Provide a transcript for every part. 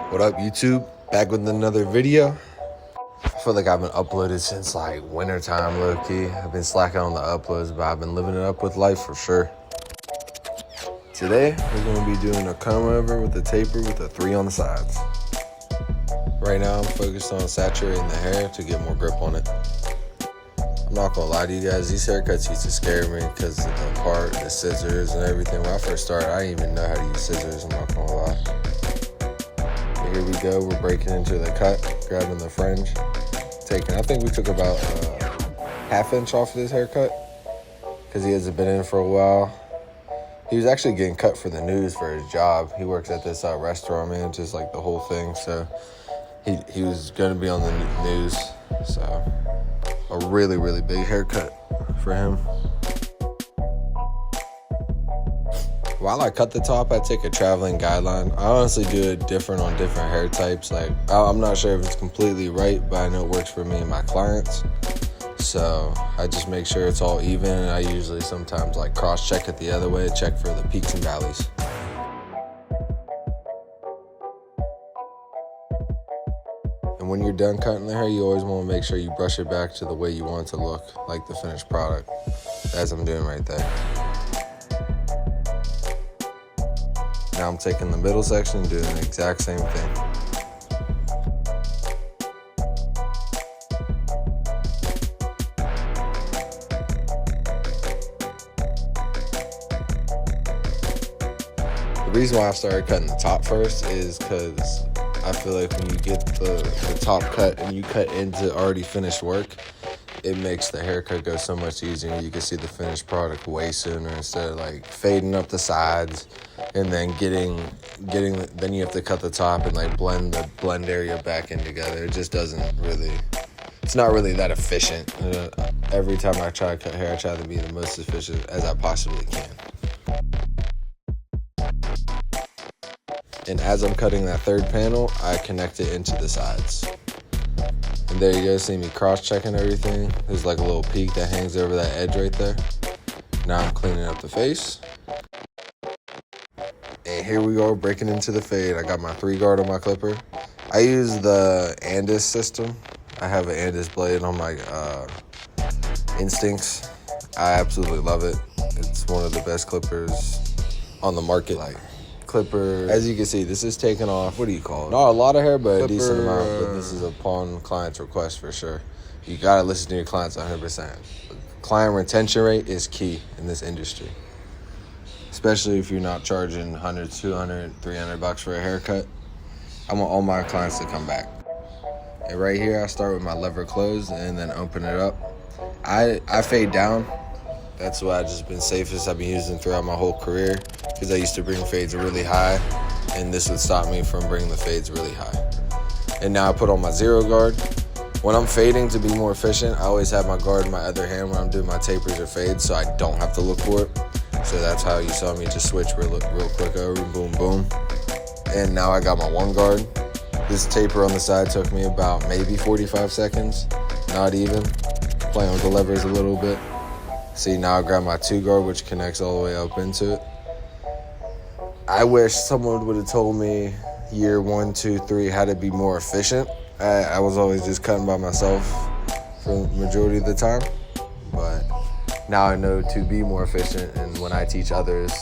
What up, YouTube? Back with another video. I feel like I've been uploaded since like winter time, low key. I've been slacking on the uploads, but I've been living it up with life for sure. Today, we're gonna be doing a comb over with a taper with a 3 on the sides. Right now, I'm focused on saturating the hair to get more grip on it. I'm not gonna lie to you guys, these haircuts used to scare me because of the part, the scissors and everything. When I first started, I didn't even know how to use scissors, I'm not gonna lie. But here we go, we're breaking into the cut, grabbing the fringe, I think we took about ½ inch off of this haircut because he hasn't been in for a while. He was actually getting cut for the news for his job. He works at this restaurant, man, just like the whole thing. So he was gonna be on the news, so a really, really big haircut for him. While I cut the top, I take a traveling guideline. I honestly do it different on different hair types. Like, I'm not sure if it's completely right, but I know it works for me and my clients. So I just make sure it's all even. And I usually sometimes like cross-check it the other way, check for the peaks and valleys. And when you're done cutting the hair, you always want to make sure you brush it back to the way you want it to look, like the finished product, as I'm doing right there. Now I'm taking the middle section and doing the exact same thing. The reason why I started cutting the top first is because I feel like when you get the top cut and you cut into already finished work, it makes the haircut go so much easier. You can see the finished product way sooner instead of like fading up the sides and then then you have to cut the top and like blend the blend area back in together. It just doesn't really, it's not really that efficient. Every time I try to cut hair, I try to be the most efficient as I possibly can. And as I'm cutting that third panel, I connect it into the sides. And there you go, see me cross-checking everything. There's like a little peak that hangs over that edge right there. Now I'm cleaning up the face. And here we go, breaking into the fade. I got my 3 guard on my clipper. I use the Andis system. I have an Andis blade on my Instincts. I absolutely love it. It's one of the best clippers on the market. Like, clipper, as you can see, this is taking off, what do you call it? Not a lot of hair, but a decent amount, but this is upon client's request for sure. You gotta listen to your clients 100%. Client retention rate is key in this industry, especially if you're not charging 100, 200, 300 bucks for a haircut. I want all my clients to come back. And right here, I start with my lever closed and then open it up. I fade down. That's what I've just been safest I've been using throughout my whole career, because I used to bring fades really high, and this would stop me from bringing the fades really high. And now I put on my 0 guard. When I'm fading to be more efficient, I always have my guard in my other hand when I'm doing my tapers or fades, so I don't have to look for it. So that's how you saw me just switch real quick over, boom, boom. And now I got my 1 guard. This taper on the side took me about maybe 45 seconds, not even. Playing with the levers a little bit. See, now I grab my 2 guard, which connects all the way up into it. I wish someone would have told me year 1, 2, 3 how to be more efficient. I was always just cutting by myself for the majority of the time. But now I know to be more efficient, and when I teach others,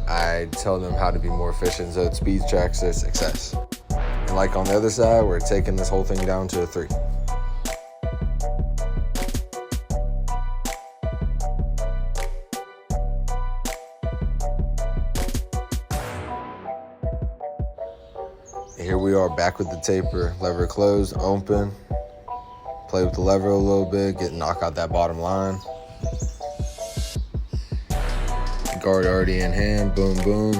I tell them how to be more efficient so it speed tracks their success. And like on the other side, we're taking this whole thing down to a 3. Here we are back with the taper, lever closed, open, play with the lever a little bit, knock out that bottom line. Guard already in hand, boom, boom.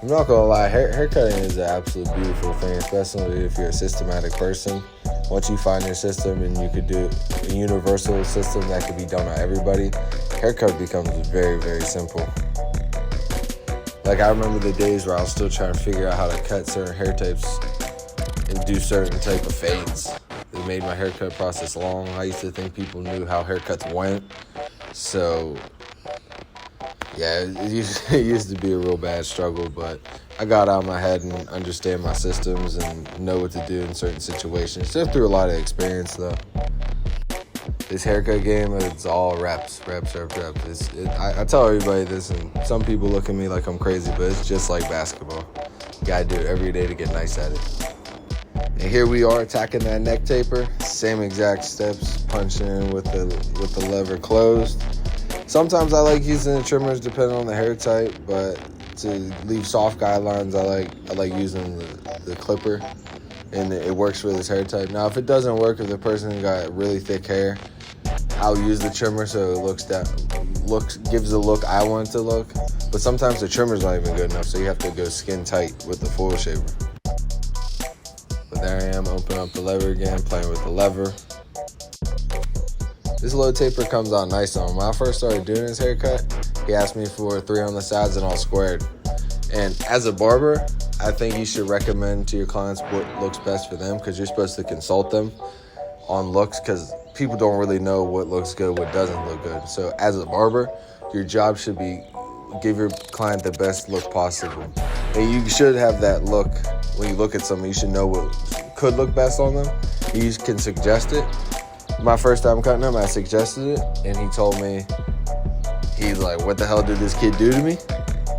I'm not gonna lie, haircutting is an absolute beautiful thing, especially if you're a systematic person. Once you find your system and you could do a universal system that could be done on everybody, haircut becomes very, very simple. Like, I remember the days where I was still trying to figure out how to cut certain hair types and do certain type of fades. It made my haircut process long. I used to think people knew how haircuts went. So Yeah, it used to be a real bad struggle, but I got out of my head and understand my systems and know what to do in certain situations. Still through a lot of experience, though. This haircut game, it's all reps. I tell everybody this, and some people look at me like I'm crazy, but it's just like basketball. You gotta do it every day to get nice at it. And here we are attacking that neck taper. Same exact steps, punching in with the lever closed. Sometimes I like using the trimmers depending on the hair type, but to leave soft guidelines, I like using the clipper, and it works for this hair type. Now, if it doesn't work, if the person got really thick hair, I'll use the trimmer so it gives the look I want it to look. But sometimes the trimmer's not even good enough, so you have to go skin tight with the full shaver. But there I am, opening up the lever again, playing with the lever. This low taper comes out nice on him. When I first started doing his haircut, he asked me for 3 on the sides and all squared. And as a barber, I think you should recommend to your clients what looks best for them, because you're supposed to consult them on looks, because people don't really know what looks good, what doesn't look good. So as a barber, your job should be give your client the best look possible. And you should have that look when you look at someone. You should know what could look best on them. You can suggest it. My first time cutting him, I suggested it, and he told me, he's like, what the hell did this kid do to me?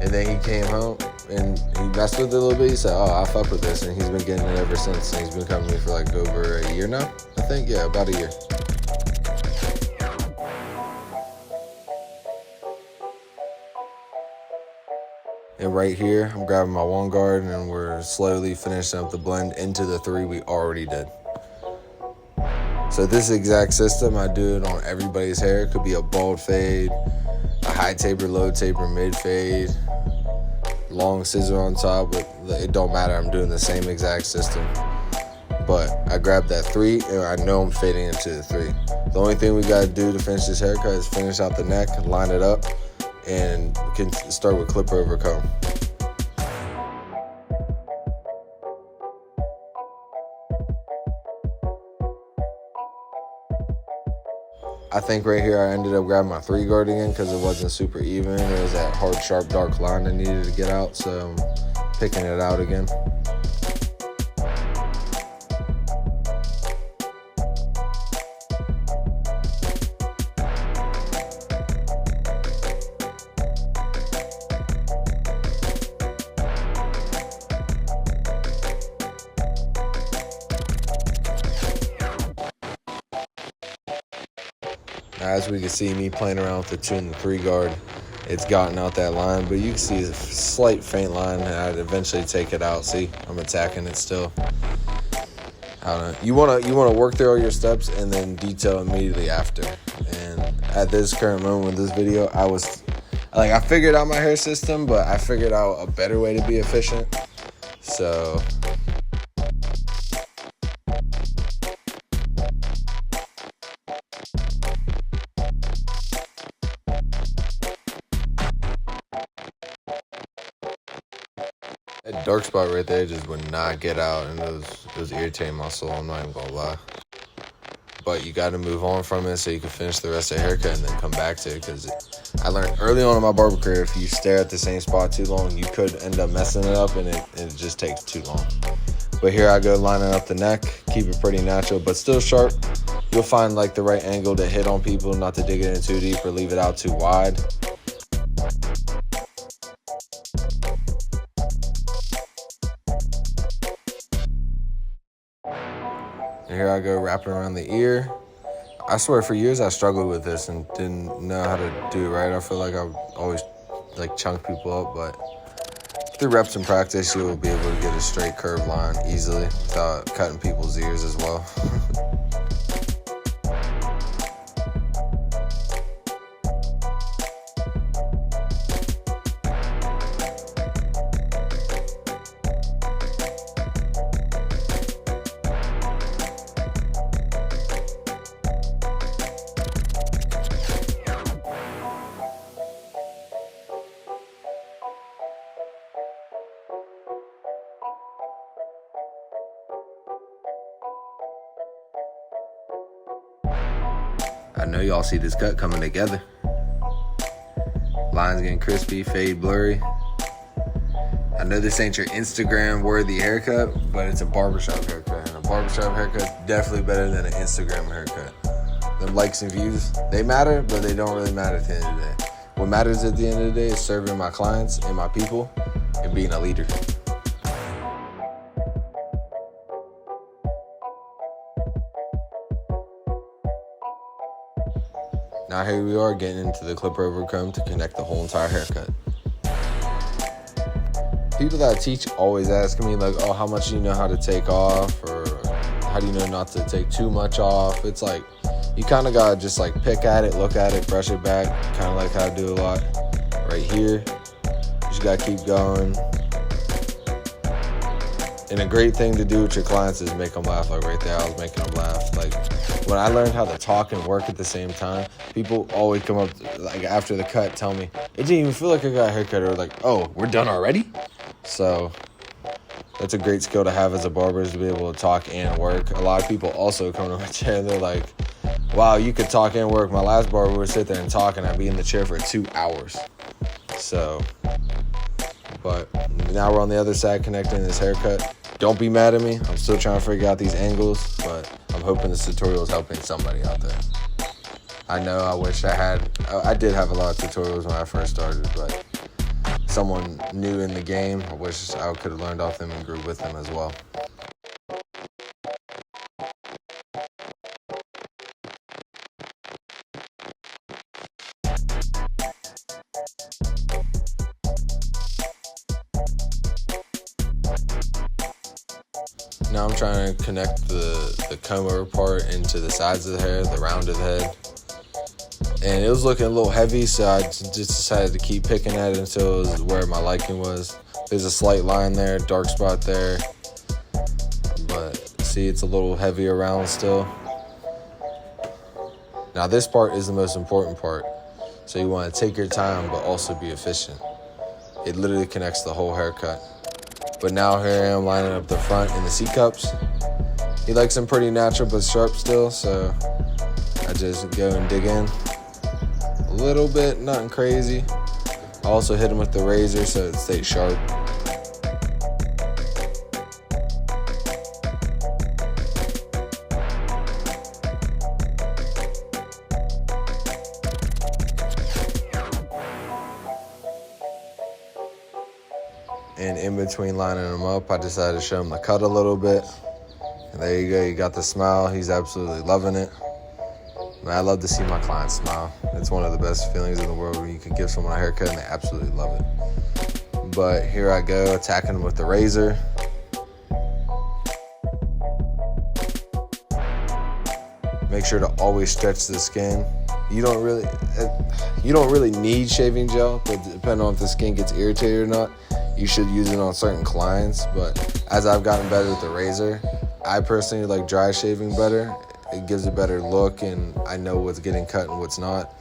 And then he came home and he messed with it a little bit. He said, oh, I fuck with this. And he's been getting it ever since. And he's been coming to me for like over a year now, I think. Yeah, about a year. And right here, I'm grabbing my one guard and we're slowly finishing up the blend into the 3 we already did. So this exact system, I do it on everybody's hair. It could be a bald fade, a high taper, low taper, mid fade, long scissor on top. But it don't matter. I'm doing the same exact system. But I grab that 3 and I know I'm fading into the 3. The only thing we got to do to finish this haircut is finish out the neck, line it up, and we can start with clipper over comb. I think right here I ended up grabbing my 3 guard again because it wasn't super even. It was that hard, sharp, dark line I needed to get out, so I'm picking it out again. As we can see, me playing around with the 2 and the 3 guard, it's gotten out that line, but you can see a slight faint line, and I'd eventually take it out. See, I'm attacking it still. I don't know. You wanna work through all your steps and then detail immediately after. And at this current moment with this video, I figured out my hair system, but I figured out a better way to be efficient. So that dark spot right there just would not get out, and it was irritating my soul, I'm not even gonna lie. But you gotta move on from it so you can finish the rest of the haircut and then come back to it, because I learned early on in my barber career, if you stare at the same spot too long, you could end up messing it up, and it just takes too long. But here I go lining up the neck, keep it pretty natural, but still sharp. You'll find like the right angle to hit on people, not to dig it in too deep or leave it out too wide. And here I go wrapping around the ear. I swear for years I struggled with this and didn't know how to do it right. I feel like I always like chunk people up, but through reps and practice, you'll be able to get a straight curved line easily without cutting people's ears as well. I know y'all see this cut coming together. Lines getting crispy, fade blurry. I know this ain't your Instagram worthy haircut, but it's a barbershop haircut. And a barbershop haircut is definitely better than an Instagram haircut. Them likes and views, they matter, but they don't really matter at the end of the day. What matters at the end of the day is serving my clients and my people and being a leader. Now here we are getting into the clipper over comb to connect the whole entire haircut. People that I teach always ask me like, oh, how much do you know how to take off? Or how do you know not to take too much off? It's like, you kind of got to just like pick at it, look at it, brush it back, kind of like how I do a lot right here. You just got to keep going. And a great thing to do with your clients is make them laugh. Like right there, I was making them laugh. Like when I learned how to talk and work at the same time, people always come up like after the cut, tell me, it didn't even feel like I got a haircut, or like, oh, we're done already? So that's a great skill to have as a barber, is to be able to talk and work. A lot of people also come to my chair and they're like, wow, you could talk and work. My last barber would sit there and talk and I'd be in the chair for 2 hours. So, but now we're on the other side connecting this haircut. Don't be mad at me. I'm still trying to figure out these angles, but I'm hoping this tutorial is helping somebody out there. I know I wish I did have a lot of tutorials when I first started, but someone new in the game, I wish I could have learned off them and grew with them as well. Now I'm trying to connect the comb over part into the sides of the hair, the round of the head. And it was looking a little heavy, so I just decided to keep picking at it until it was where my liking was. There's a slight line there, dark spot there. But see, it's a little heavy around still. Now this part is the most important part. So you want to take your time, but also be efficient. It literally connects the whole haircut. But now here I am lining up the front and the C-cups. He likes them pretty natural but sharp still, so I just go and dig in a little bit, nothing crazy. I also hit him with the razor so it stays sharp. And in between lining him up, I decided to show him the cut a little bit. And there you go, you got the smile. He's absolutely loving it. Man, I love to see my clients smile. It's one of the best feelings in the world when you can give someone a haircut and they absolutely love it. But here I go, attacking them with the razor. Make sure to always stretch the skin. You don't really need shaving gel, but depending on if the skin gets irritated or not, you should use it on certain clients. But as I've gotten better with the razor, I personally like dry shaving better. It gives a better look and I know what's getting cut and what's not.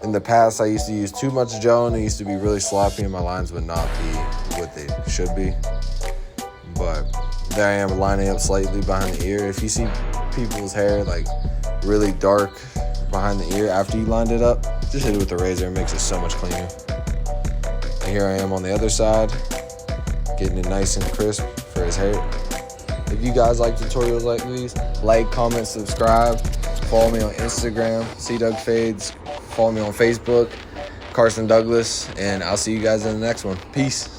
In the past, I used to use too much gel and it used to be really sloppy and my lines would not be what they should be. But there I am lining up slightly behind the ear. If you see people's hair like really dark behind the ear after you lined it up, just hit it with the razor. It makes it so much cleaner. And here I am on the other side, getting it nice and crisp for his hair. If you guys like tutorials like these, like, comment, subscribe. Follow me on Instagram, CDougFades. Follow me on Facebook, Carson Douglas. And I'll see you guys in the next one. Peace.